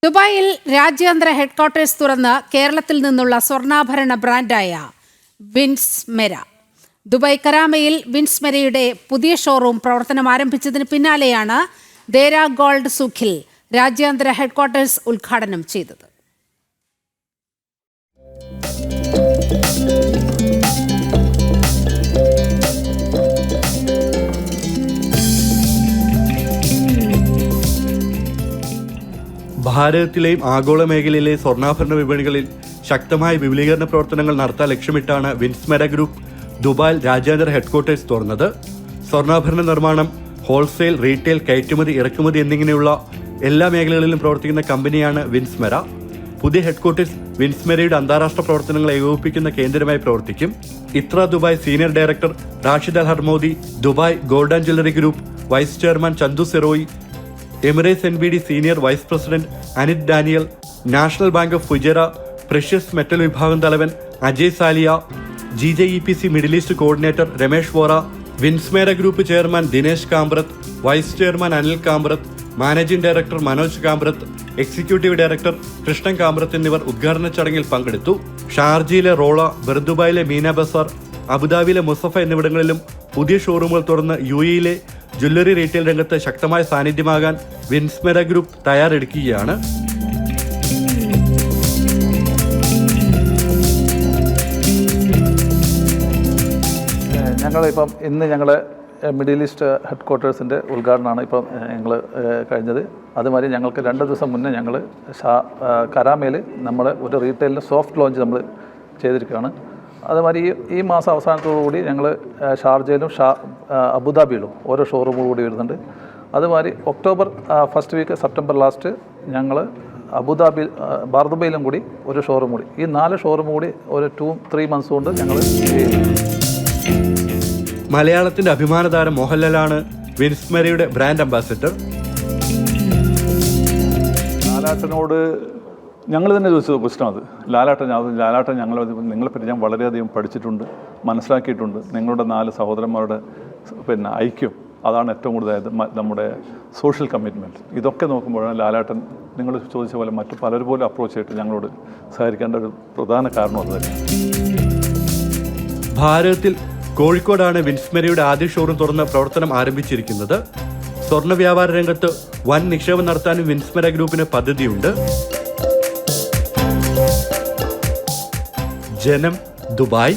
ദുബായിൽ രാജ്യാന്തര ഹെഡ്ക്വാർട്ടേഴ്സ് തുറന്ന് കേരളത്തിൽ നിന്നുള്ള സ്വർണ്ണാഭരണ ബ്രാൻഡായ വിൻസ്മെര. ദുബായ് കരാമയിൽ വിൻസ്മെരയുടെ പുതിയ ഷോറൂം പ്രവർത്തനം ആരംഭിച്ചതിന് പിന്നാലെയാണ് ദേരാ ഗോൾഡ് സൂഖിൽ രാജ്യാന്തര ഹെഡ്ക്വാർട്ടേഴ്സ് ഉദ്ഘാടനം ചെയ്തത്. ഭാരതത്തിലെയും ആഗോള മേഖലയിലെ സ്വർണ്ണാഭരണ വിപണികളിൽ ശക്തമായ വിപുലീകരണ പ്രവർത്തനങ്ങൾ നടത്താൻ ലക്ഷ്യമിട്ടാണ് വിൻസ്മെര ഗ്രൂപ്പ് ദുബായിൽ രാജ്യാന്തര ഹെഡ്ക്വാർട്ടേഴ്സ് തുറന്നത്. സ്വർണ്ണാഭരണ നിർമ്മാണം, ഹോൾസെയിൽ, റീറ്റെയിൽ, കയറ്റുമതി, ഇറക്കുമതി എന്നിങ്ങനെയുള്ള എല്ലാ മേഖലകളിലും പ്രവർത്തിക്കുന്ന കമ്പനിയാണ് വിൻസ്മെര. പുതിയ ഹെഡ്ക്വാർട്ടേഴ്സ് വിൻസ്മെരയുടെ അന്താരാഷ്ട്ര പ്രവർത്തനങ്ങൾ ഏകോപിപ്പിക്കുന്ന കേന്ദ്രമായി പ്രവർത്തിക്കും. ഇത്ര Dubai senior director Rashid Al Harmodi, Dubai gold and jewellery group vice chairman Chandu Siroya, Emirates NBD senior vice president Anith Daniel, national bank of Fujairah precious metal വിഭാഗം തലവൻ Ajay Saliya, GJEPC middle east coordinator Ramesh Vora, Winsmera group chairman Dinesh Kambrath, vice chairman Anil Kambrath, managing director Manoj Kambrath, executive director Krishnan Kambrath എന്നിവർ ഉദ്ഘാടന ചടങ്ങിൽ പങ്കെടുത്തു. ഷാർജയിലെ Rolla, ബർദുബായിലെ Meena Bazar, അബുദാബിയിലെ മുസഫ എന്നിവിടങ്ങളിലും പുതിയ ഷോറൂമുകൾ തുറന്ന് UAE ജ്വല്ലറി റീറ്റെയിൽ രംഗത്ത് ശക്തമായ സാന്നിധ്യമാകാൻ വിൻസ്മെര ഗ്രൂപ്പ് തയ്യാറെടുക്കുകയാണ്. ഇന്ന് ഞങ്ങൾ മിഡിൽ ഈസ്റ്റ് ഹെഡ്ക്വാർട്ടേഴ്സിൻ്റെ ഉദ്ഘാടനമാണ് ഞങ്ങൾ കഴിഞ്ഞത്. അതുമാതിരി ഞങ്ങൾക്ക് 2 ദിവസം മുന്നേ ഞങ്ങൾ കരാമയിൽ നമ്മൾ ഒരു റീറ്റെയിലിൻ്റെ സോഫ്റ്റ് ലോഞ്ച് നമ്മൾ ചെയ്തിരിക്കുകയാണ്. അതുമാതിരി ഈ മാസം അവസാനത്തോടുകൂടി ഞങ്ങൾ ഷാർജയിലും അബുദാബിയിലും ഓരോ ഷോറൂമുകൾ കൂടി വരുന്നുണ്ട്. അതുമാതിരി October first week, September last ഞങ്ങൾ ബർദുബയിലും കൂടി ഒരു ഷോറൂം കൂടി, ഈ 4 ഷോറൂം കൂടി ഒരു 2-3 മന്ത്സ് കൊണ്ട് ഞങ്ങൾ മലയാളത്തിന്റെ അഭിമാന താരം മോഹൻലാലാണ് വിൻസ്മെരയുടെ ബ്രാൻഡ് അംബാസിഡർ. ലാലാട്ടനോട് ഞങ്ങൾ തന്നെ ചോദിച്ചത് ക്വസ്റ്റൻ അത്. ലാലാട്ടൻ നിങ്ങളെപ്പറ്റി ഞാൻ വളരെയധികം പഠിച്ചിട്ടുണ്ട്, മനസ്സിലാക്കിയിട്ടുണ്ട്. നിങ്ങളുടെ 4 സഹോദരന്മാരുടെ ഐക്യം, അതാണ് ഏറ്റവും കൂടുതലായത്. നമ്മുടെ സോഷ്യൽ കമ്മിറ്റ്മെൻറ്റ്, ഇതൊക്കെ നോക്കുമ്പോഴാണ് ലാലാട്ടൻ നിങ്ങൾ ചോദിച്ച പോലെ മറ്റു പലരും പോലും അപ്രോച്ച് ചെയ്തിട്ട് ഞങ്ങളോട് സഹകരിക്കേണ്ട ഒരു പ്രധാന കാരണം അത് തന്നെയാണ്. ഭാരതത്തിൽ കോഴിക്കോടാണ് വിൻസ്മെരയുടെ ആദ്യ ഷോറൂം തുറന്ന് പ്രവർത്തനം ആരംഭിച്ചിരിക്കുന്നത്. സ്വർണ്ണ വ്യാപാര രംഗത്ത് വൻ നിക്ഷേപം നടത്താനും വിൻസ്മെര ഗ്രൂപ്പിന് പദ്ധതിയുണ്ട്. ജനം, ദുബായ്.